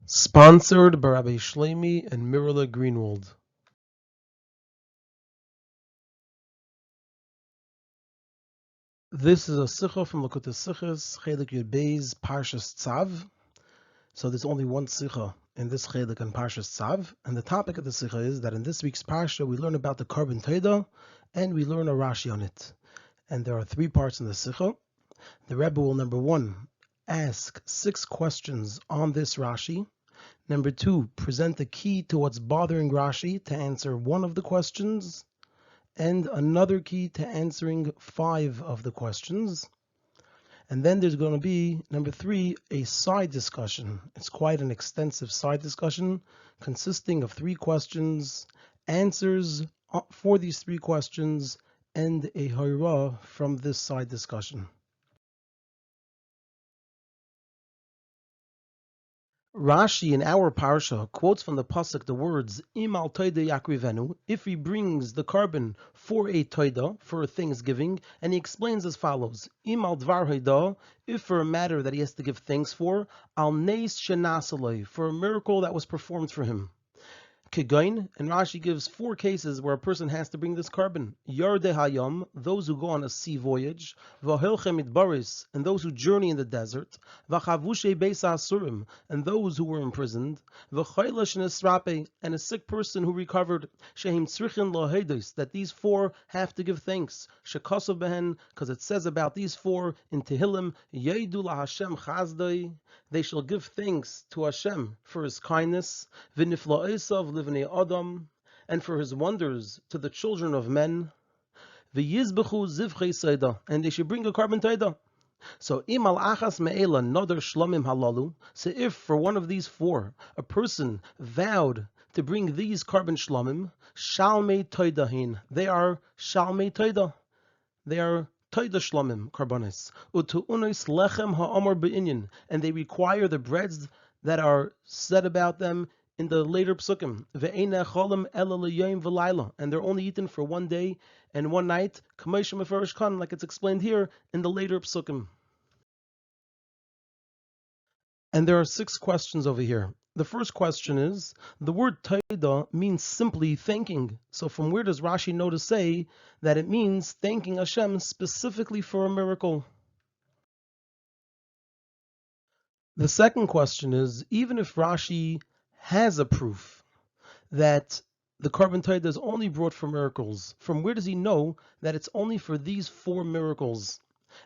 Sponsored by Rabbi Shlomi and Mirala Greenwald. This is a Sicha from Likutei Sichos, Chelek Beis, Parshas Tzav. So there's only one Sicha in this Chelek on Parshas Tzav, and the topic of the Sicha is that in this week's Parsha we learn about the carbon Todah, and we learn a Rashi on it. And there are three parts in the Sicha. The Rebbe will, number one, ask 6 questions on this Rashi. Number 2, present the key to what's bothering Rashi to answer one of the questions, and another key to answering 5 of the questions. And then there's going to be, number 3, a side discussion. It's quite an extensive side discussion consisting of 3 questions, answers for these 3 questions, and a ha'ira from this side discussion. Rashi in our parsha quotes from the pasuk the words "Im al todah yakrivenu," if he brings the carbon for a todah, for a thanksgiving, and he explains as follows: "Im al dvar hodah," if for a matter that he has to give thanks for, "al neis shenasalei," for a miracle that was performed for him. Kegain, and Rashi gives 4 cases where a person has to bring this carbon. Yardei hayam, those who go on a sea voyage, v'hilchem midbaris, and those who journey in the desert, v'chavushe beis asurim, and those who were imprisoned, v'chayla shenisrape, and a sick person who recovered, shehim tzrichin lahedos, that these 4 have to give thanks. Shekasav behen, because it says about these 4 in Tehillim, Yedu la Hashem chazdai, they shall give thanks to Hashem for His kindness, v'nifla'esav livnei adam, and for His wonders to the children of men, v'yizbechu zivchei seida, and they should bring a carbon todah. So imal achas me'ela nodar shlomim halalu. So if for one of these 4 a person vowed to bring these carbon shlomim, shalmei toidahin, they are shalmei toidah, they are Todah Shlomim Karbonis, Utu Unois Lechem Ha'omar Be'inyan, and they require the breads that are said about them in the later psukim, Ve'ena Cholim Ela L'Yom V'Layla, and they're only eaten for 1 day and 1 night, Kamesh Mefarish Khan, like it's explained here in the later psukim. And there are 6 questions over here. The first question is, the word Todah means simply thanking. So from where does Rashi know to say that it means thanking Hashem specifically for a miracle? The second question is, even if Rashi has a proof that the carbon Todah is only brought for miracles, from where does he know that it's only for these 4 miracles?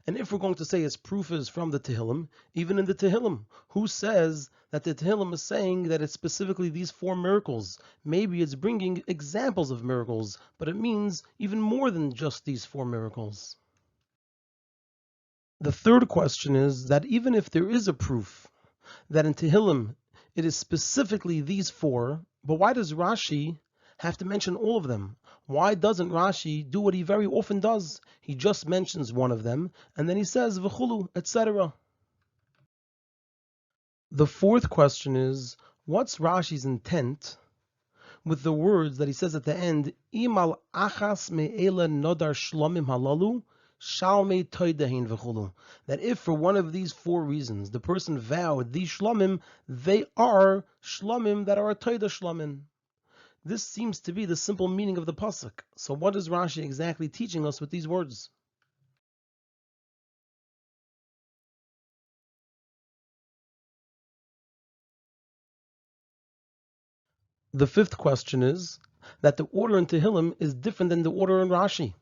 And if we're going to say his proof is from the Tehillim, even in the Tehillim, who says that the Tehillim is saying that it's specifically these 4 miracles? Maybe it's bringing examples of miracles, but it means even more than just these 4 miracles. The third question is that even if there is a proof that in Tehillim it is specifically these 4, but why does Rashi have to mention all of them? Why doesn't Rashi do what he very often does? He just mentions one of them, and then he says, v'chulu, etc. The fourth question is, what's Rashi's intent with the words that he says at the end, imal achas me'ela nodar shlomim halalu, shalmei toidahin v'chulu, that if for one of these 4 reasons the person vowed these shlomim, they are shlomim that are a toidah shlomim. This seems to be the simple meaning of the pasuk. So what is Rashi exactly teaching us with these words? The fifth question is that the order in Tehillim is different than the order in Rashi.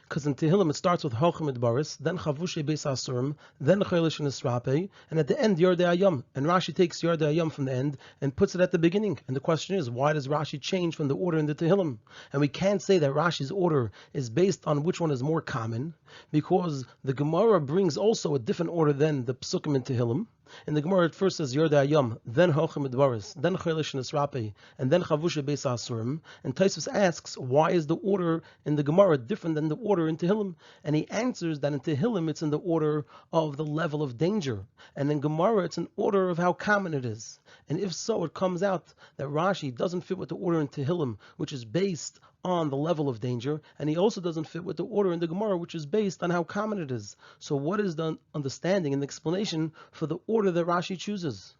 Because in Tehillim it starts with Halachos Midbaris, then Chavushe Beis Asurim, then Chelek Nisrape, and at the end Yardei Hayam. And Rashi takes Yardei Hayam from the end and puts it at the beginning. And the question is, why does Rashi change from the order in the Tehillim? And we can't say that Rashi's order is based on which one is more common, because the Gemara brings also a different order than the Psukim in Tehillim. In the Gemara, it first says Yardei Hayam, then Halachos Midbaris, then Chelek Nisrape, and then Chavushe Beis Asurim. And Tosfos asks, why is the order in the Gemara different than the order in Tehillim? And he answers that in Tehillim it's in the order of the level of danger, and in Gemara it's an order of how common it is. And if so, it comes out that Rashi doesn't fit with the order in Tehillim, which is based on the level of danger, and he also doesn't fit with the order in the Gemara, which is based on how common it is. So what is the understanding and explanation for the order that Rashi chooses?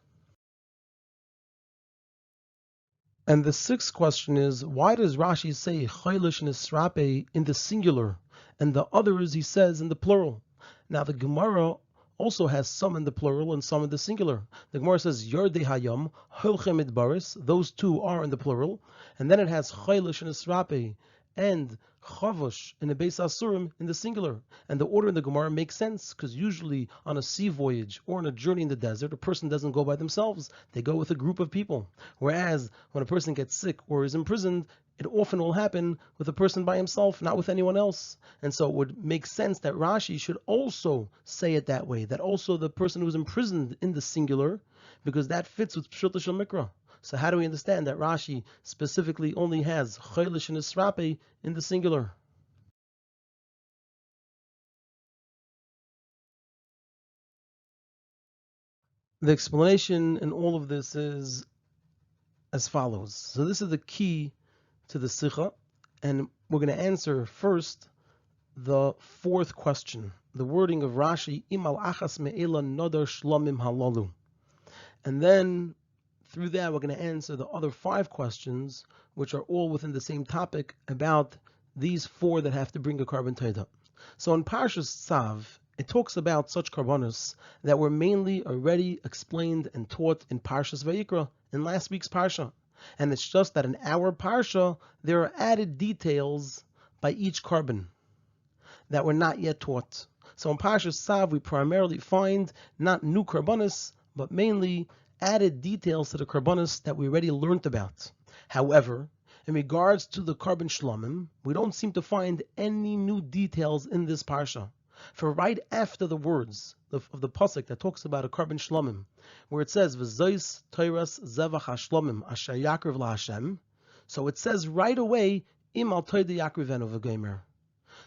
And the sixth question is, why does Rashi say Chaylish Nisrape in the singular, and the others he says in the plural? Now the Gemara also has some in the plural and some in the singular. The Gemara says Yordei Hayam, Holchem Idbaris, those two are in the plural, and then it has Chaylish Nisrape and Chavosh in the Beis Asurim in the singular. And the order in the Gemara makes sense, because usually on a sea voyage or on a journey in the desert, a person doesn't go by themselves. They go with a group of people. Whereas when a person gets sick or is imprisoned, it often will happen with a person by himself, not with anyone else. And so it would make sense that Rashi should also say it that way, that also the person who is imprisoned in the singular, because that fits with Pshut Shel Mikra. So how do we understand that Rashi specifically only has Chaylish and Nisrape in the singular? The explanation in all of this is as follows. So this is the key to the Sikha, and we're going to answer first the fourth question, the wording of Rashi, Imal achas me'ela nodar shlomim halalu. And then through that, we're going to answer the other five questions, which are all within the same topic about these four that have to bring a carbon Todah. So in Parshas Tzav, it talks about such karbanos that were mainly already explained and taught in Parshas Vayikra, in last week's Parsha. And it's just that in our Parsha, there are added details by each carbon that were not yet taught. So in Parshas Tzav, we primarily find not new karbanos, but mainly added details to the karbanos that we already learned about. However, in regards to the carbon shlomim, we don't seem to find any new details in this parsha. For right after the words of the pasuk that talks about a carbon shlomim, where it says v'zois toiras zevach hashlomim asher yakrav laHashem, so it says right away im al toida yakrivenu v'gomer.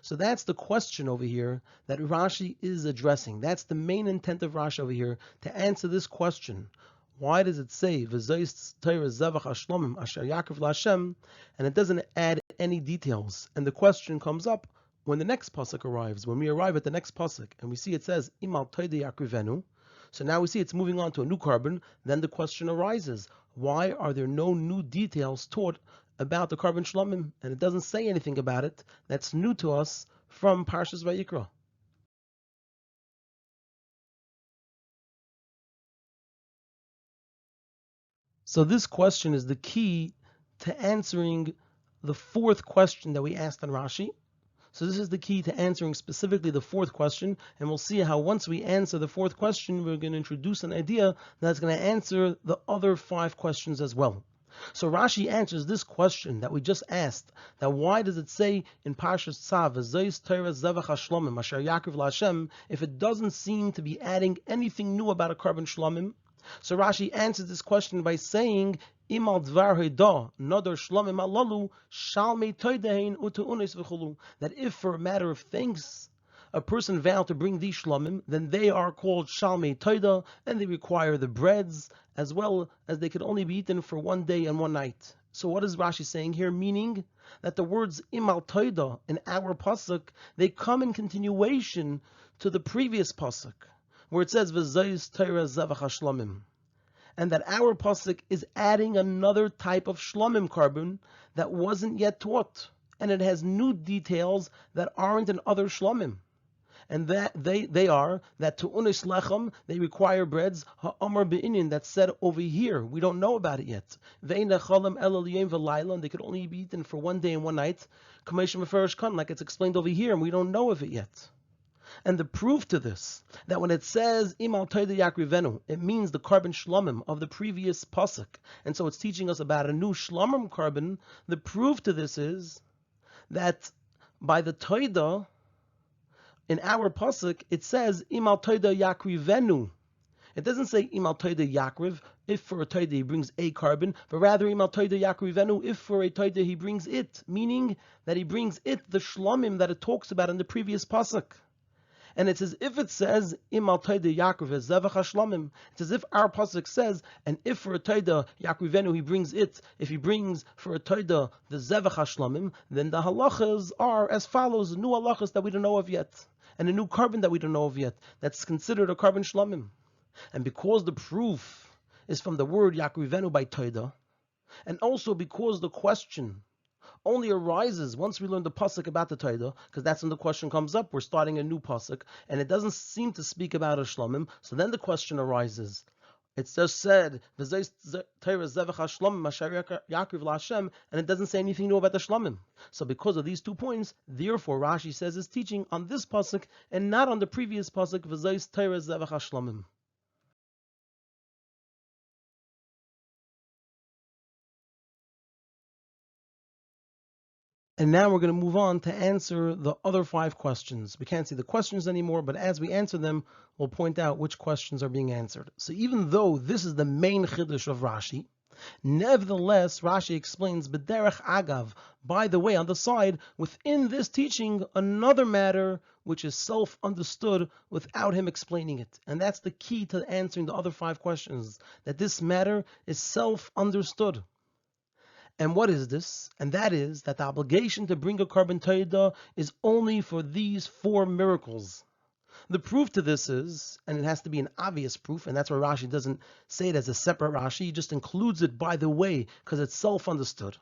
So that's the question over here that Rashi is addressing. That's the main intent of Rashi over here, to answer this question. Why does it say v'zois toiras zevach hashlomim asher yakrav laHashem, and it doesn't add any details? And the question comes up when the next pasuk arrives, when we arrive at the next pasuk, and we see it says Imal Todah Yakrivenu. So now we see it's moving on to a new carbon. Then the question arises: why are there no new details taught about the carbon shlomim? And it doesn't say anything about it that's new to us from Parshas Vayikra. So this question is the key to answering the fourth question that we asked on Rashi. So this is the key to answering specifically the fourth question, and we'll see how once we answer the fourth question, we're going to introduce an idea that's going to answer the other five questions as well. So Rashi answers this question that we just asked, that why does it say in Parshas Tzav, V'zois toiras zevach hashlomim asher yakrav laHashem, if it doesn't seem to be adding anything new about a carbon shlomim? So Rashi answers this question by saying, Imal dvar hodah nodar shlomim alalu shalmei toidahin utu unis v'chulu, that if for a matter of thanks a person vowed to bring these shlomim, then they are called shalmei todah, and they require the breads, as well as they could only be eaten for one day and one night. So what is Rashi saying here? Meaning that the words imal todah in our pasuk, they come in continuation to the previous pasuk, where it says v'zois toiras zevach hashlomim, and that our pasuk is adding another type of shlomim carbon that wasn't yet taught, and it has new details that aren't in other shlomim, and that they are that to unis lechem they require breads ha'amar be'inyan, that's said over here. We don't know about it yet. Ve'ein lechalem ela liyom v'layla, and they could only be eaten for one day and one night. Kamei mefarish kan, like it's explained over here, and we don't know of it yet. And the proof to this, that when it says Imal Todah Yakrivenu, it means the carbon shlomim of the previous pasuk, and so it's teaching us about a new shlomim carbon. The proof to this is that by the Todah in our pasuk, it says Imal Todah Yakrivenu. It doesn't say Imal Todah Yakriv, if for a Todah he brings a carbon, but rather Imal Todah Yakrivenu, if for a Todah he brings it, meaning that he brings it, the shlomim that it talks about in the previous pasuk. And it's as if it says, Imal Todah Yaakov zevach hashlomim. It's as if our pasuk says, and if for a Todah Yakrivenu he brings it, if he brings for a Todah the zevach hashlomim, then the halachos are as follows: new halachos that we don't know of yet, and a new carbon that we don't know of yet, that's considered a carbon shlomim. And because the proof is from the word Yakrivenu by Todah, And also because the question only arises once we learn the pasuk about the Todah, because that's when the question comes up. We're starting a new pasuk, and it doesn't seem to speak about a shlomim. So then the question arises. It's just said, and it doesn't say anything new about the shlomim. So because of these 2 points, therefore Rashi says his teaching on this pasuk and not on the previous pasuk, v'zayis Torah zevach hashlomim. And now we're going to move on to answer the other 5 questions. We can't see the questions anymore, but as we answer them, we'll point out which questions are being answered. So even though this is the main chiddush of Rashi, nevertheless, Rashi explains, b'derech agav, by the way, on the side, within this teaching, another matter which is self-understood without him explaining it. And that's the key to answering the other 5 questions, that this matter is self-understood. And what is this? And that is that the obligation to bring a carbon Todah is only for these 4 miracles. The proof to this is, and it has to be an obvious proof, and that's why Rashi doesn't say it as a separate Rashi, he just includes it by the way, because it's self-understood.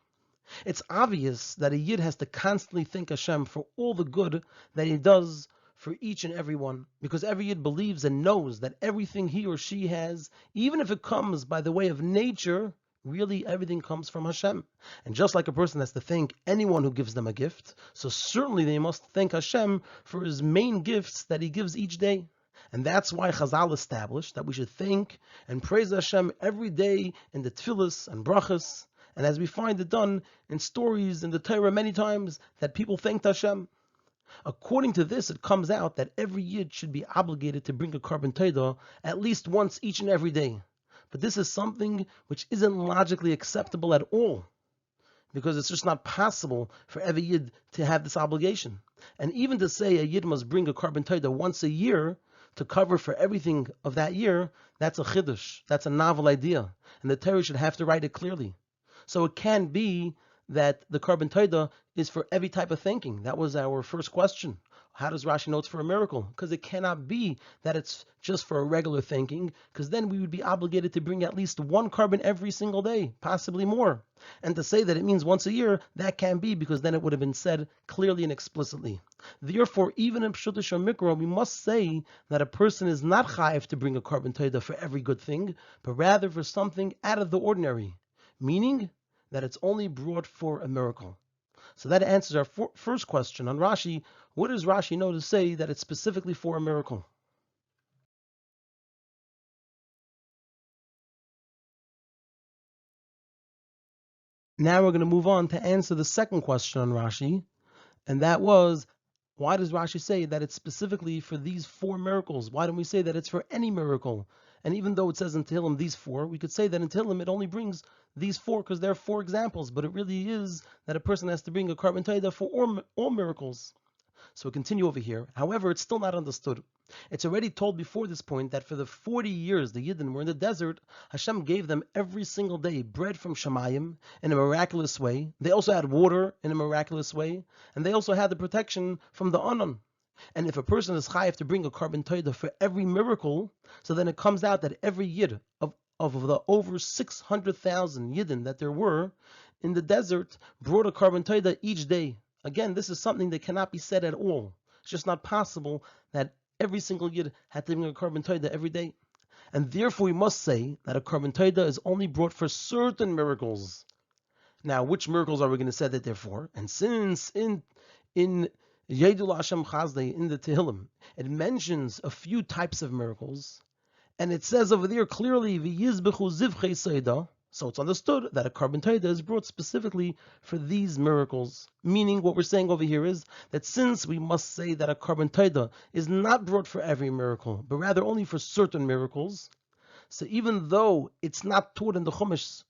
It's obvious that a Yid has to constantly thank Hashem for all the good that he does for each and every one, because every Yid believes and knows that everything he or she has, even if it comes by the way of nature, really everything comes from Hashem. And just like a person has to thank anyone who gives them a gift, so certainly they must thank Hashem for his main gifts that he gives each day. And that's why Chazal established that we should thank and praise Hashem every day in the tefillas and brachas. And as we find it done in stories in the Torah many times, that people thanked Hashem. According to this, it comes out that every Yid should be obligated to bring a carbon Todah at least once each and every day. But this is something which isn't logically acceptable at all, because it's just not possible for every Yid to have this obligation. And even to say a Yid must bring a carbon Todah once a year to cover for everything of that year, that's a chiddush, that's a novel idea. And the Torah should have to write it clearly. So it can be that the carbon Todah is for every type of thinking. That was our first question. How does Rashi know it's for a miracle? Because it cannot be that it's just for a regular thinking, because then we would be obligated to bring at least 1 carbon every single day, possibly more. And to say that it means once a year, that can't be, because then it would have been said clearly and explicitly. Therefore, even in Pshuta Mikra, we must say that a person is not chayiv to bring a carbon Todah for every good thing, but rather for something out of the ordinary, meaning that it's only brought for a miracle. So that answers our first question on Rashi. What does Rashi know to say that it's specifically for a miracle? Now we're going to move on to answer the second question on Rashi, and that was, why does Rashi say that it's specifically for these 4 miracles? Why don't we say that it's for any miracle? And even though it says in Tehillim these 4, we could say that in Tehillim it only brings these 4 because there are 4 examples, but it really is that a person has to bring a carbon Todah for all miracles. So we continue over here. However, it's still not understood. It's already told before this point that for the 40 years the Yidden were in the desert, Hashem gave them every single day bread from Shemayim in a miraculous way. They also had water in a miraculous way, and they also had the protection from the Anan. And if a person is chayiv to bring a carbon Todah for every miracle, so then it comes out that every Yid of the over 600,000 Yidden that there were in the desert brought a carbon Todah each day. Again, this is something that cannot be said at all. It's just not possible that every single Yid had to bring a carbon Todah every day. And therefore we must say that a carbon Todah is only brought for certain miracles. Now, which miracles are we going to say that they're for? And since in Yedul Hashem Chazdei, in the Tehillim, it mentions a few types of miracles, and it says over there clearly, V'yizbechu zivchei soida, so it's understood that a carbon Todah is brought specifically for these miracles. Meaning, what we're saying over here is that since we must say that a carbon Todah is not brought for every miracle, but rather only for certain miracles, so even though it's not taught in the Chumash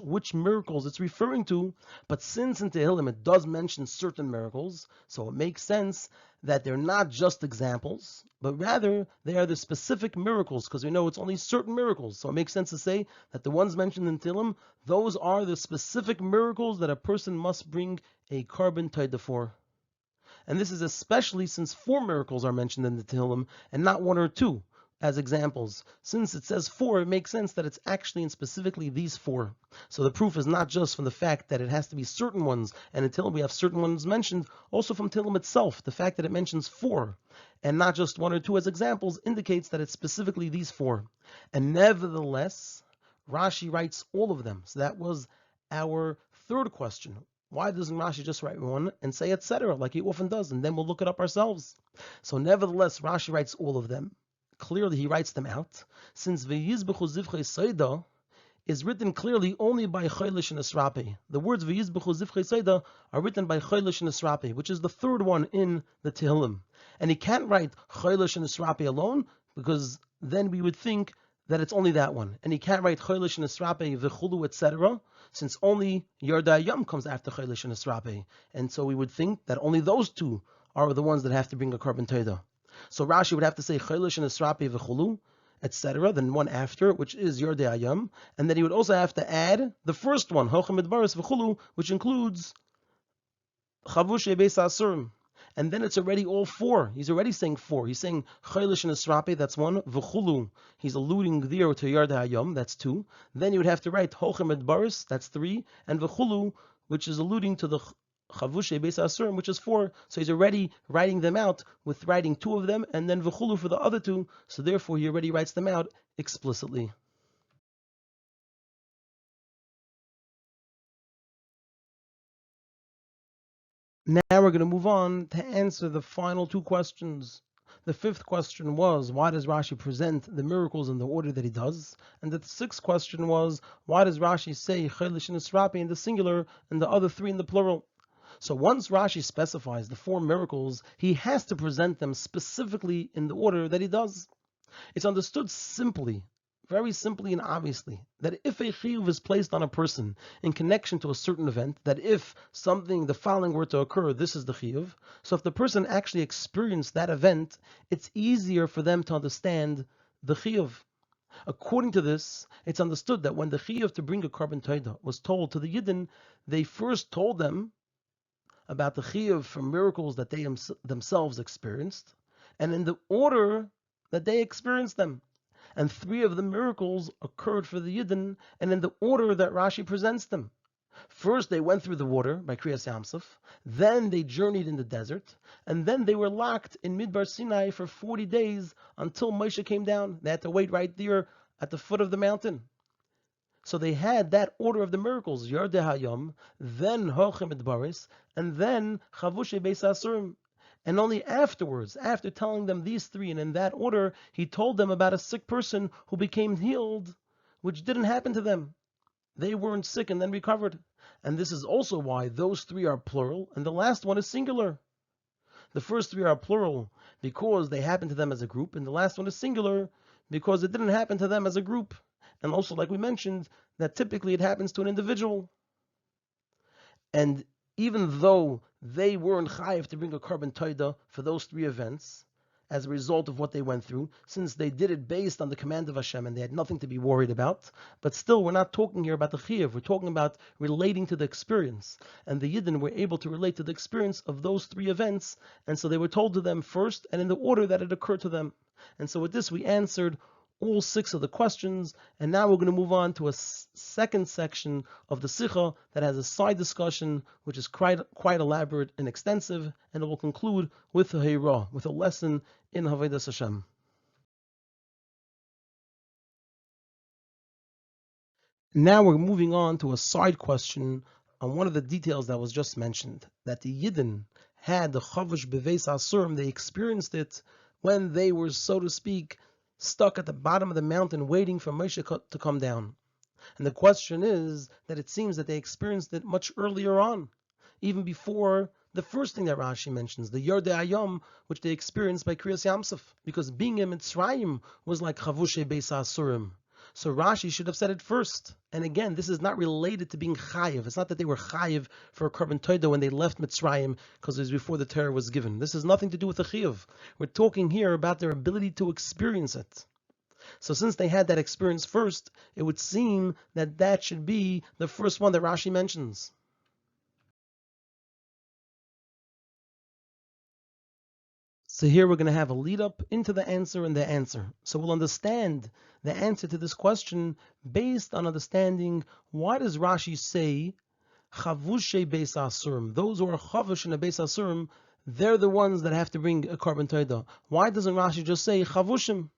which miracles it's referring to, but since in Tehillim it does mention certain miracles, so it makes sense that they're not just examples, but rather they are the specific miracles, because we know it's only certain miracles. So it makes sense to say that the ones mentioned in Tehillim, those are the specific miracles that a person must bring a carbon Todah for. And this is especially since 4 miracles are mentioned in the Tehillim and not 1 or 2. as examples. Since it says four, it makes sense that it's actually and specifically these four. So the proof is not just from the fact that it has to be certain ones, and until we have certain ones mentioned, also from Tehillim itself, the fact that it mentions four, and not just one or two as examples, indicates that it's specifically these four. And nevertheless, Rashi writes all of them. So that was our third question. Why doesn't Rashi just write one and say etc. like he often does, and then we'll look it up ourselves? So nevertheless, Rashi writes all of them. Clearly, he writes them out, since V'yizbechu zivchei soida is written clearly only by Chelek and Esrapi. The words V'yizbechu zivchei soida are written by Chelek and Esrapi, which is the third one in the Tehillim. And he can't write Chelek and Esrapi alone, because then we would think that it's only that one. And he can't write Chelek and Esrapi, V'chulu, etc., since only Yardei Yom comes after Chelek and Esrapi. And so we would think that only those two are the ones that have to bring a carbon Todah. So Rashi would have to say Chelek and Esrapi V'chulu, etc., then one after, which is Yardei Yom, and then he would also have to add the first one, Hochem Midbaris V'chulu, which includes Chavushe Beis Asurim. And then it's already all four. He's already saying four. He's saying Chelek and Esrapi, that's one. V'chulu, he's alluding there to Yardei Yom, that's two. Then you would have to write Hochem Midbaris, that's three, and V'chulu, which is alluding to the Chavushe Beis Asurim, which is four. So he's already writing them out with writing two of them, and then V'chulu for the other two. So therefore, he already writes them out explicitly. Now we're going to move on to answer the final two questions. The fifth question was, why does Rashi present the miracles in the order that he does? And the sixth question was, why does Rashi say Chelek and Esrapi in the singular and the other three in the plural? So once Rashi specifies the four miracles, he has to present them specifically in the order that he does. It's understood simply, very simply and obviously, that if a chiyuv is placed on a person in connection to a certain event, that if something, the following were to occur, this is the chiyuv. So if the person actually experienced that event, it's easier for them to understand the chiyuv. According to this, it's understood that when the chiyuv to bring a carbon todah was told to the Yidden, they first told them about the chiyuv for miracles that they themselves experienced, and in the order that they experienced them. And three of the miracles occurred for the Yidden, and in the order that Rashi presents them. First, they went through the water by Kriyas Yamsuf, then they journeyed in the desert, and then they were locked in Midbar Sinai for 40 days until Moshe came down. They had to wait right there at the foot of the mountain. So they had that order of the miracles, Yardei Hayom, then Hochem Midbaris, and then Chavushe Beis Asurim. And only afterwards, after telling them these three, and in that order, he told them about a sick person who became healed, which didn't happen to them. They weren't sick and then recovered. And this is also why those three are plural, and the last one is singular. The first three are plural because they happened to them as a group, and the last one is singular because it didn't happen to them as a group. And also, like we mentioned, that typically it happens to an individual. And even though they weren't chayiv to bring a carbon todah for those three events, as a result of what they went through, since they did it based on the command of Hashem and they had nothing to be worried about, but still we're not talking here about the chiyuv, we're talking about relating to the experience. And the Yidden were able to relate to the experience of those three events, and so they were told to them first and in the order that it occurred to them. And so with this we answered all six of the questions, and now we're going to move on to a second section of the Sikha that has a side discussion, which is quite elaborate and extensive, and it will conclude with a Heirah, with a lesson in Havodas Hashem. Now we're moving on to a side question on one of the details that was just mentioned, that the Yidden had the Chavush Beveis Asurim, they experienced it when they were, so to speak, stuck at the bottom of the mountain waiting for Moshe to come down. And the question is that it seems that they experienced it much earlier on, even before the first thing that Rashi mentions, the Yardei Hayom, which they experienced by Kriyas Yamsuf, because being in Mitzrayim was like Chavushe Beis Asurim. So Rashi should have said it first. And again, this is not related to being chayiv. It's not that they were chayiv for a carbon todah when they left Mitzrayim because it was before the Torah was given. This has nothing to do with the chiyuv. We're talking here about their ability to experience it. So since they had that experience first, it would seem that that should be the first one that Rashi mentions. So here we're going to have a lead up into the answer and the answer. So we'll understand the answer to this question based on understanding why does Rashi say Chavushe Beis Asurim. Those who are chavush in a Beis Asurim, they're the ones that have to bring a carbon todah. Why doesn't Rashi just say Chavushim?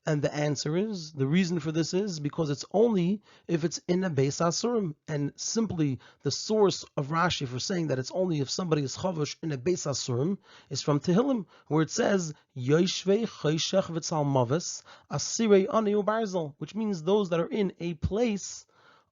And the answer is, the reason for this is because it's only if it's in a Beis Asurim. And simply the source of Rashi for saying that it's only if somebody is chavush in a Beis Asurim is from Tehillim, where it says, Yoshvei Choshech V'tzal Mavis Asirei Ani Ubarzel, which means those that are in a place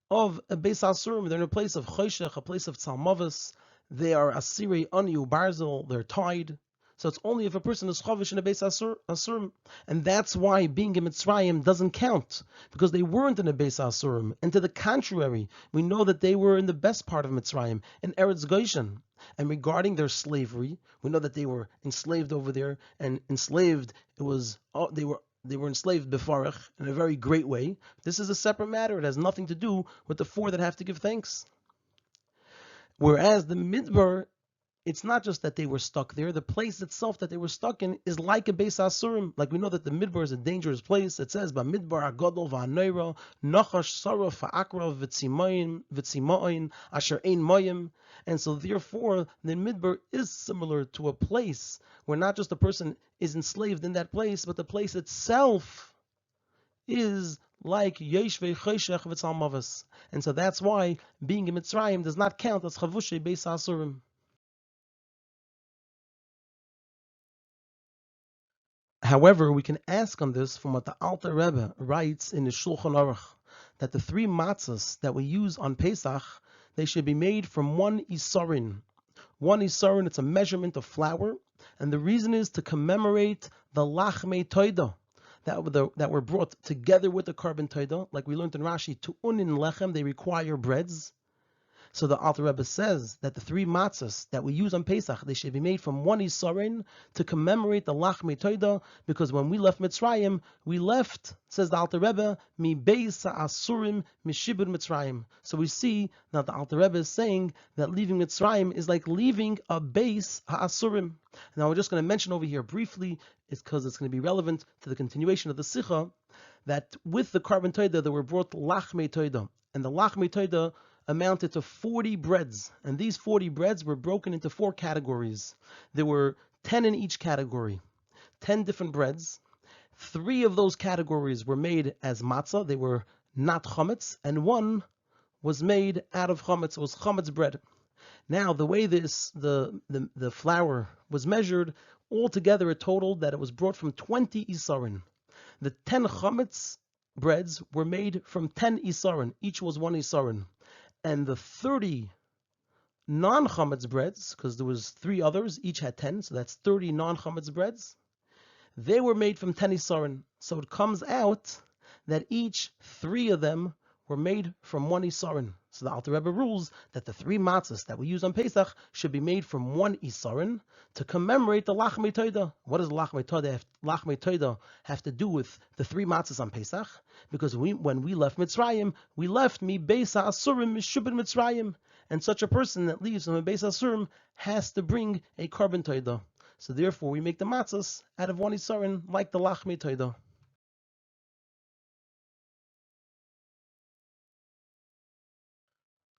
of a Beis Asurim, they're in a place of Choshech, a place of Tzalmavis, they are Asirei Ani Ubarzel, they're tied. So it's only if a person is chavish in a Beis Asurim. And that's why being in Mitzrayim doesn't count, because they weren't in a Beis Asurim. And to the contrary, we know that they were in the best part of Mitzrayim, in Eretz Goshen. And regarding their slavery, we know that they were enslaved over there, and enslaved, they were enslaved befarach in a very great way. This is a separate matter. It has nothing to do with the four that have to give thanks. Whereas the Midbar, it's not just that they were stuck there. The place itself that they were stuck in is like a Beis Asurim. Like we know that the Midbar is a dangerous place. It says, "Bamidbar agadol va'neira nachash sarah fa'akra v'tzimayin asher ein mayim." And so therefore, the Midbar is similar to a place where not just a person is enslaved in that place, but the place itself is like Yeshvei Choshech V'tzal Mavis. And so that's why being in Mitzrayim does not count as Chavushe Beis Asurim. However, we can ask on this from what the Alter Rebbe writes in the Shulchan Aruch, that the three matzahs that we use on Pesach, they should be made from one isarin. One isarin, it's a measurement of flour, and the reason is to commemorate the lachmei todah that were brought together with the carbon todah. Like we learned in Rashi, to unin lechem, they require breads. So the Alter Rebbe says that the three matzahs that we use on Pesach, they should be made from one isarin to commemorate the lachmei todah, because when we left Mitzrayim, we left, says the Alter Rebbe, mi beis asurim mishibud Mitzrayim. So we see that the Alter Rebbe is saying that leaving Mitzrayim is like leaving a beis ha'asurim. Now we're just going to mention over here briefly, is because it's going to be relevant to the continuation of the Sicha, that with the carbon todah there were brought lachmei todah, and the lachmei todah amounted to 40 breads, and these 40 breads were broken into 4 categories. There were 10 in each category, 10 different breads. 3 of those categories were made as matzah, they were not chametz, and 1 was made out of chametz, it was chametz bread. Now, the way the flour was measured, altogether it totaled that it was brought from 20 isarin. The 10 chametz breads were made from 10 isarin, each was 1 isarin. And the 30 non-chametz breads, because there was 3 others, each had 10, so that's 30 non-chametz breads, they were made from 10 isarin. So it comes out that each 3 of them were made from 1 isarin. So the Alter Rebbe rules that the 3 matzahs that we use on Pesach should be made from 1 isarin to commemorate the lachmei todah. What does lachmei todah have to do with the 3 matzahs on Pesach? Because when we left Mitzrayim, we left mi beis ha'asurim mishubed Mitzrayim, and such a person that leaves from a beis ha'asurim has to bring a carbon todah. So therefore, we make the matzahs out of 1 isarin, like the lachmei todah.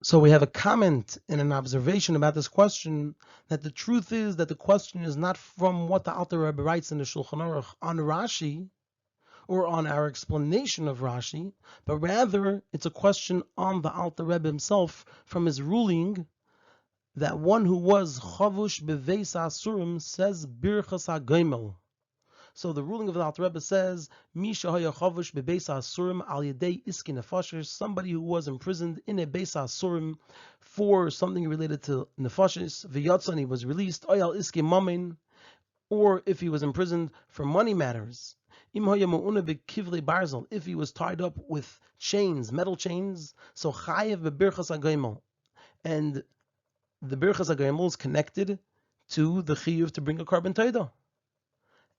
So we have a comment and an observation about this question, that the truth is that the question is not from what the Alter Rebbe writes in the Shulchan Aruch on Rashi, or on our explanation of Rashi, but rather it's a question on the Alter Rebbe himself from his ruling that one who was chavush beveis asurim says birchas hagoimel. So the ruling of the Alter Rebbe says, Misha haya chavush bebeis ha'asurim al yedei iski nefashis, somebody who was imprisoned in a beis ha'asurim for something related to nefashis, v'yatzan, he was released, oyal iski mamin, or if he was imprisoned for money matters. Im haya ma'una bekivlei barzel, if he was tied up with chains, metal chains, so chayev bebirchas hagoimel. And the birchas hagoimel is connected to the chiyuv to bring a carbon todah.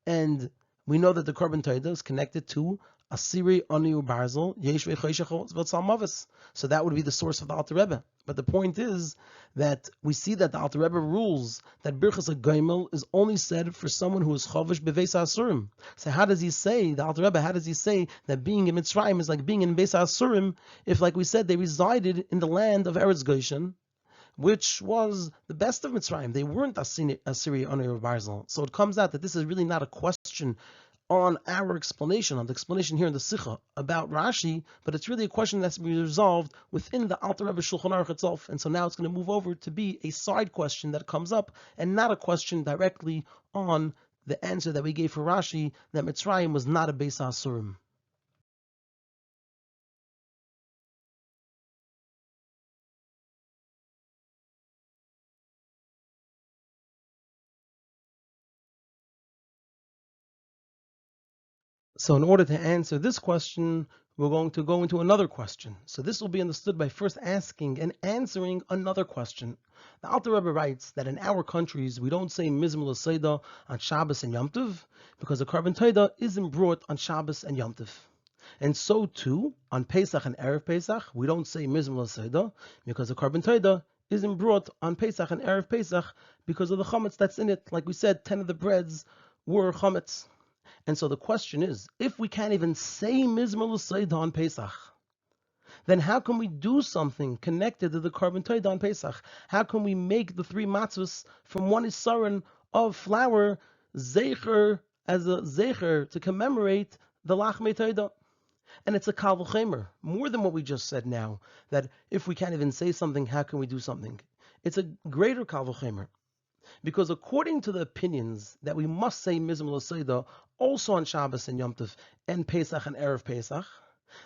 And we know that the carbon todah is connected to Asiri Anu Barzel, Yeshve Choshechos V'Tzalmavis. So that would be the source of the Alter Rebbe. But the point is that we see that the Alter Rebbe rules that Birchas HaGoimel is only said for someone who is Chavish Beveis HaAsurim. So how does he say, the Alter Rebbe, how does he say that being in Mitzrayim is like being in Beis HaAsurim if, like we said, they resided in the land of Eretz Goshen, which was the best of Mitzrayim? They weren't Assyria Anu Barzel. So it comes out that this is really not a question on our explanation, on the explanation here in the Sikha about Rashi, but it's really a question that's to be resolved within the Alter Rebbe Shulchan Aruch itself. And so now it's going to move over to be a side question that comes up, and not a question directly on the answer that we gave for Rashi, that Mitzrayim was not a Beis HaAsurim. So in order to answer this question, we're going to go into another question. So this will be understood by first asking and answering another question. The Alter Rebbe writes that in our countries, we don't say Mizmor L'Seidah on Shabbos and Yom Tov because the Korban Todah isn't brought on Shabbos and Yom Tov. And so too, on Pesach and Erev Pesach, we don't say Mizmor L'Seidah because the Korban Todah isn't brought on Pesach and Erev Pesach because of the chametz that's in it. Like we said, 10 of the breads were chametz. And so the question is, if we can't even say Mizmor L'Seidah on Pesach, then how can we do something connected to the Korban Todah on Pesach? How can we make the 3 matzos from 1 isaron of flour zecher as a zecher to commemorate the Lachmei Todah? And it's a kal v'chemer, more than what we just said now, that if we can't even say something, how can we do something? It's a greater kal v'chemer. Because according to the opinions that we must say Mizmor L'Seidah also on Shabbos and Yom Tov and Pesach and Erev Pesach,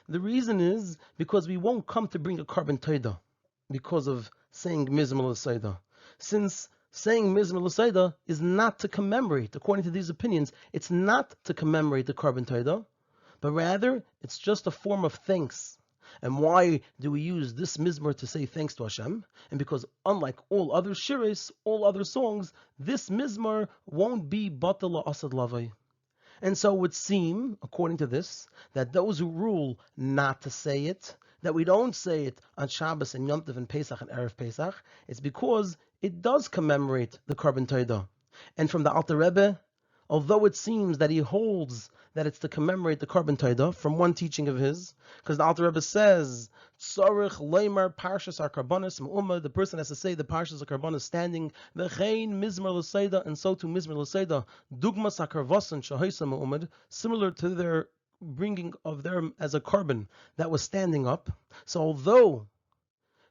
the reason is because we won't come to bring a Korban Todah because of saying Mizmor L'Seidah. Since saying Mizmor L'Seidah is not to commemorate, according to these opinions, it's not to commemorate the Korban Todah, but rather it's just a form of thanks. And why do we use this mizmor to say thanks to Hashem? And because unlike all other shiris, all other songs, this mizmor won't be batal asad lavai. And so it would seem, according to this, that those who rule not to say it, that we don't say it on Shabbos and Yom Tov and Pesach and Erev Pesach, it's because it does commemorate the Korban Todah. And from the Alter Rebbe, although it seems that he holds that it's to commemorate the Korban Todah from one teaching of his, because the Alter Rebbe says, Tzarich Leimer Parshas HaKarbanos Me'umah, the person has to say the Parshas HaKarbanos standing, V'chein Mizmor L'Seidah, and so to Mizmor L'Seidah, Dugmas HaKarvasan Shahoisa Me'umad, similar to their bringing of them as a carbon that was standing up. So although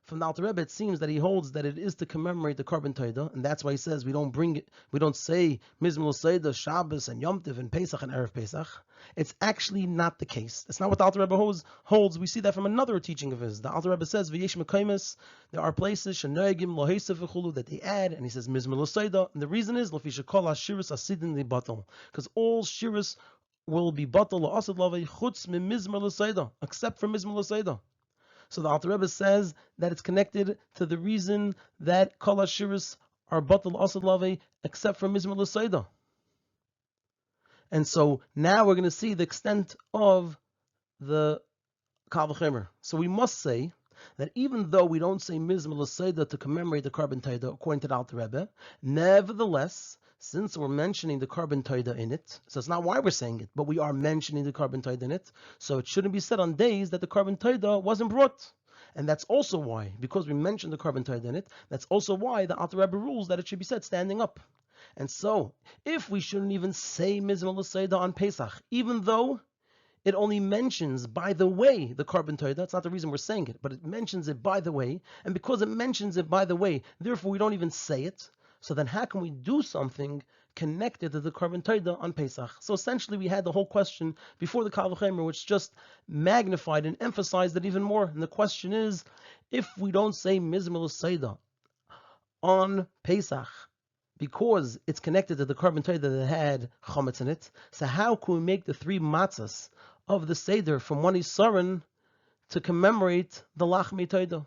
from the Alter Rebbe, it seems that he holds that it is to commemorate the Korban Todah, and that's why he says we don't bring it, we don't say Mizmor L'Seidah, Shabbos, and Yom Tov, and Pesach, and Erev Pesach. It's actually not the case. That's not what the Alter Rebbe holds. We see that from another teaching of his. The Alter Rebbe says, V'yesh mekaymes, there are places, Shenoegim, Lohesef, v'chulu, that they add, and he says Mizmor L'Seidah, and the reason is, L'fi shekol ha-shiris asidin li-batal, because all shiris will be batal la'asad lavei, chutz mi Mizmor L'Seidah, except for Mizmor L'Seidah. So the Alter Rebbe says that it's connected to the reason that Kol HaShiris are Batal Asad Lavei except for Mizmor L'Seidah. And so now we're going to see the extent of the Kal V'chemer. So we must say that even though we don't say Mizmor L'Seidah to commemorate the Korban Todah according to the Alter Rebbe, nevertheless, since we're mentioning the Korban Todah in it, so it's not why we're saying it, but we are mentioning the Korban Todah in it, so it shouldn't be said on days that the Korban Todah wasn't brought. And that's also why, because we mentioned the Korban Todah in it, that's also why the Alter Rebbe rules that it should be said standing up. And so, if we shouldn't even say Mizmor L'Seidah on Pesach, even though it only mentions, by the way, the Korban Todah, that's not the reason we're saying it, but it mentions it by the way, and because it mentions it by the way, therefore we don't even say it. So then how can we do something connected to the Korban Todah on Pesach? So essentially we had the whole question before the Kal V'chemer, which just magnified and emphasized it even more. And the question is, if we don't say Mizmor L'Seidah on Pesach, because it's connected to the Korban Todah that had chametz in it, so how can we make the 3 matzahs of the Seder from 1 isaron to commemorate the Lachmei Todah?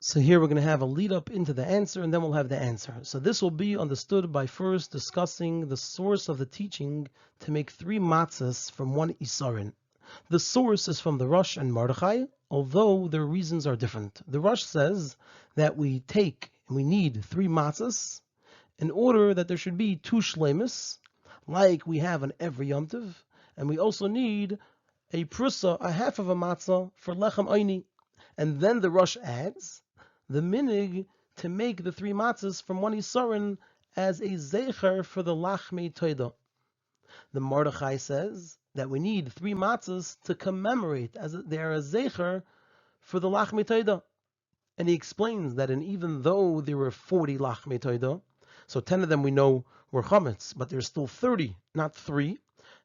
So here we're going to have a lead up into the answer, and then we'll have the answer. So this will be understood by first discussing the source of the teaching to make 3 matzahs from 1 isarin. The source is from the Rosh and Mordechai, although their reasons are different. The Rosh says that we need 3 matzahs in order that there should be 2 shleimus, like we have on every Yom Tov, and we also need a prusa, a half of a matzah, for lechem oini. And then the Rosh adds the minig to make the 3 matzahs from 1 isarin as a zecher for the lachmei todah. The Mordechai says that we need 3 matzahs to commemorate, as they are a zecher for the lachmei todah. And he explains that even though there were 40 lachmei todah, so 10 of them we know were chametz, but there's still 30, not 3.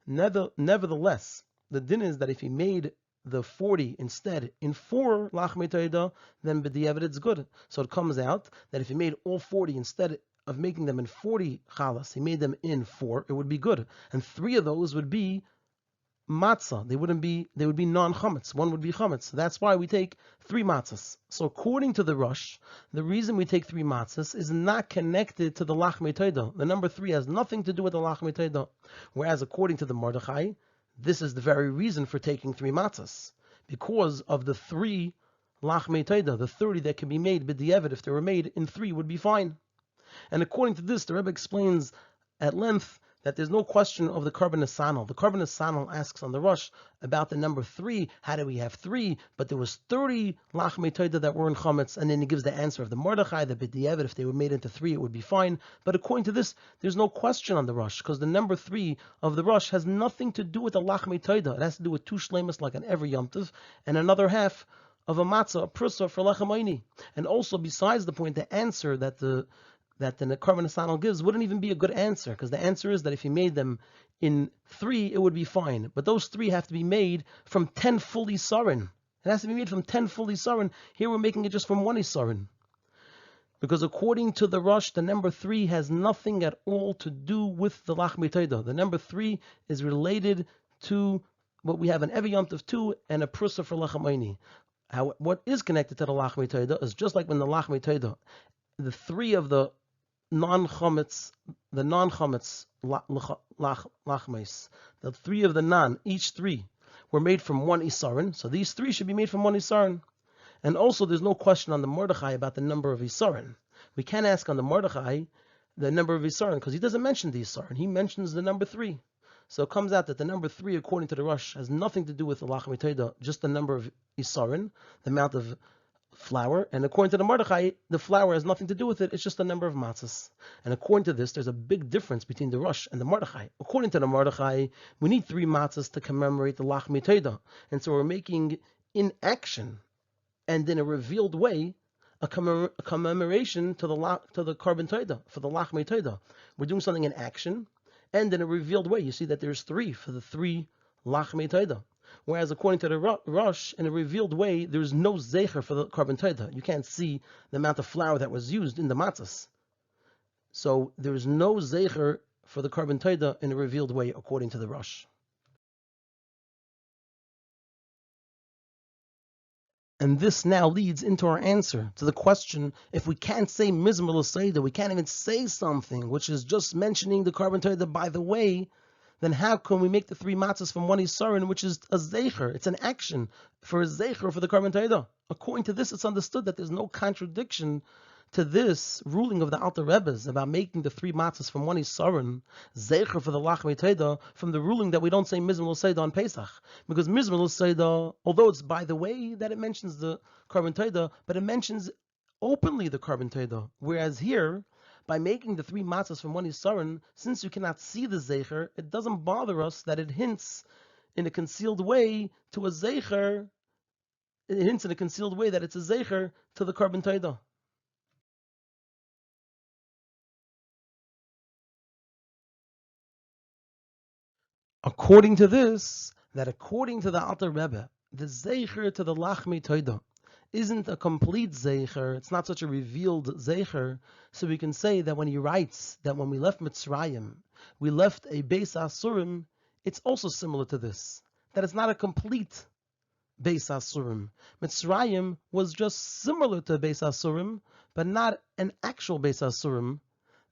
Nevertheless, the din is that if he made the 40 instead in 4 lachmei todah, then b'diavad it's good. So it comes out that if he made all 40 instead of making them in 40 chalas, he made them in 4, it would be good. And 3 of those would be matzah. They would be non-chametz. 1 would be chametz. So that's why we take 3 matzahs. So according to the Rosh, the reason we take 3 matzahs is not connected to the lachmei todah. The number 3 has nothing to do with the lachmei todah. Whereas according to the Mordechai, this is the very reason for taking 3 matzahs, because of the 3 lachmei todah, the 30 that can be made b'diavad. If they were made in 3, would be fine. And according to this, the Rebbe explains at length that there's no question of the Karban Nesanel. The Karban Nesanel asks on the Rosh about the number 3. How do we have 3? But there was 30 lachmei todah that were in chametz, and then he gives the answer of the Mordechai, the b'diavad. If they were made into 3, it would be fine. But according to this, there's no question on the Rosh, because the number 3 of the Rosh has nothing to do with the lachmei todah. It has to do with 2 shleimus, like on every Yom Tov, and another half of a matzah, a prusa for lechem oini. And also, besides the point, the answer that the Karban Nesanel gives wouldn't even be a good answer, because the answer is that if he made them in 3, it would be fine. But those 3 have to be made from 10 full isarin. It has to be made from 10 full isarin. Here we're making it just from 1 isarin. Because according to the Rosh, the number 3 has nothing at all to do with the lachmei todah. The number 3 is related to what we have in every Yom Tov 2 and a prusa for lechem oini. What is connected to the lachmei todah is just like when the lachmei todah, the 3 of the non-chametz lachmeis, the 3 of the each 3 were made from 1 isarin, so these 3 should be made from 1 isarin. And also there's no question on the Mordechai about the number of isarin. We can't ask on the Mordechai the number of isarin, because he doesn't mention the isarin, he mentions the number 3. So it comes out that the number 3, according to the Rosh, has nothing to do with the lachmei todah, just the number of isarin, the amount of flour, and according to the Mordechai, the flour has nothing to do with it, it's just the number of matzahs. And according to this, there's a big difference between the Rosh and the Mordechai. According to the Mordechai, we need 3 matzahs to commemorate the lachmei todah, and so we're making in action and in a revealed way a commemoration to the Karban todah, for the lachmei todah. We're doing something in action and in a revealed way. You see that there's 3 for the 3 lachmei todah. Whereas according to the Rosh, in a revealed way, there's no zecher for the Karban todah. You can't see the amount of flour that was used in the matzahs. So there's no zecher for the Karban todah in a revealed way, according to the Rosh. And this now leads into our answer to the question, if we can't say mizmor l'seidah, we can't even say something which is just mentioning the Karban todah by the way, then how can we make the 3 matzahs from 1 isarin, which is a zecher? It's an action for a zecher for the Karban todah. According to this, it's understood that there's no contradiction to this ruling of the Alter Rebbe's about making the 3 matzahs from 1 isarin, zecher for the lachmei todah, from the ruling that we don't say mizmor l'seidah on Pesach. Because mizmor l'seidah, although it's by the way that it mentions the Karban todah, but it mentions openly the Karban todah. Whereas here, by making the 3 matzahs from 1 isarin, since you cannot see the zecher, it doesn't bother us that it hints in a concealed way to a zecher. It hints in a concealed way that it's a zecher to the Karban todah. According to this, that according to the Alter Rebbe, the zecher to the lachmei todah isn't a complete zecher, it's not such a revealed zecher, so we can say that when he writes that when we left Mitzrayim, we left a Beis Asurim, it's also similar to this, that it's not a complete Beis Asurim. Mitzrayim was just similar to Beis Asurim, but not an actual Beis Asurim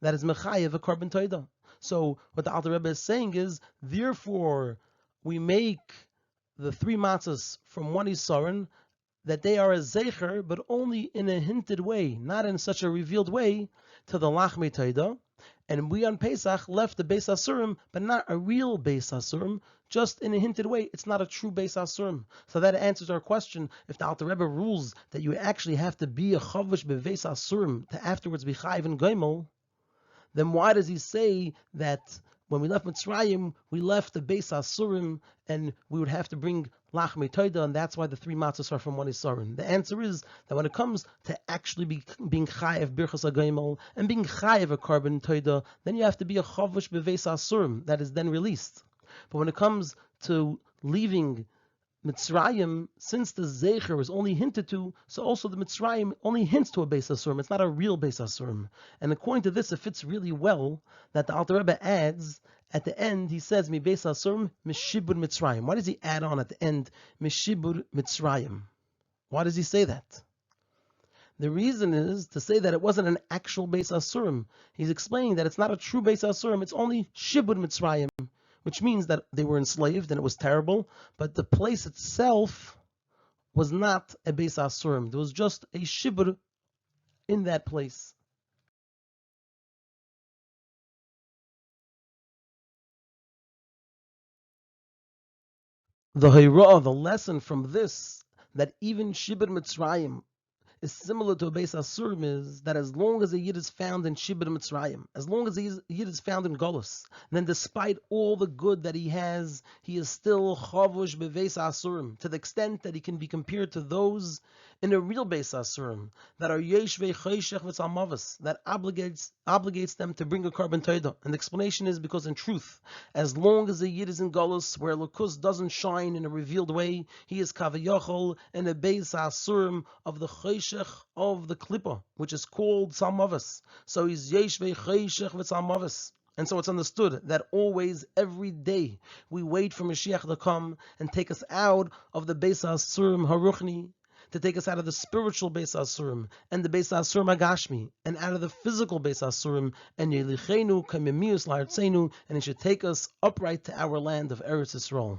that is mechayev a carbon toida. So what the Alter Rebbe is saying is, therefore, we make the three matzahs from one Yisaren, that they are a zecher, but only in a hinted way, not in such a revealed way, to the lachmei toida. And we on Pesach left the Beis Asurim, but not a real Beis Asurim, just in a hinted way. It's not a true Beis Asurim. So that answers our question. If the Alter Rebbe rules that you actually have to be a chavush beVeis Asurim to afterwards be chayiv and goimel, then why does he say that when we left Mitzrayim, we left the Beis Asurim, and we would have to bring lachmei toida, and that's why the three matzahs are from one Yisaren? The answer is that when it comes to actually being chayev birchas hagoimel and being chayev a carbon toida, then you have to be a chavush beVeis Asurim that is then released. But when it comes to leaving Mitzrayim, since the Zecher is only hinted to, so also the Mitzrayim only hints to a Beis Asurim. It's not a real Beis Asurim. And according to this, it fits really well that the Alter Rebbe adds at the end, he says, Mi Beis Asurim, Mishibur Mitzrayim. Why does he add on at the end, Mishibur Mitzrayim? Why does he say that? The reason is to say that it wasn't an actual Beis Asurim. He's explaining that it's not a true Beis Asurim, it's only Shibur Mitzrayim, which means that they were enslaved and it was terrible, but the place itself was not a Beis Asurim. There was just a shibur in that place. The Hayra'ah, the lesson from this, that even shibur Mitzrayim is similar to a Beis Asurim, is that as long as a Yid is found in Shibur Mitzrayim, as long as a Yid is found in Golus, then despite all the good that he has, he is still Chavush Beveis Asurim, to the extent that he can be compared to those in a real Beis Asurim, that are Yeshvei Chayshech V'Tzalmavas, that obligates them to bring a carbon toida. And the explanation is because in truth, as long as a Yid is in Golus, where Lukus doesn't shine in a revealed way, he is Kavayachol in a Beis Asurim of the Chayshech of the Klippa, which is called Tzalmavas. So he's Yeshvei Chayshech V'Tzalmavas. And so it's understood that always, every day, we wait for Mashiach to come and take us out of the Beis Asurim Haruchni, to take us out of the spiritual Beis Asurim and the Beis Asurim Agashmi, and out of the physical Beis Asurim, and Yelichenu Kamemius La'artzenu, and it should take us upright to our land of Eretz Yisrael.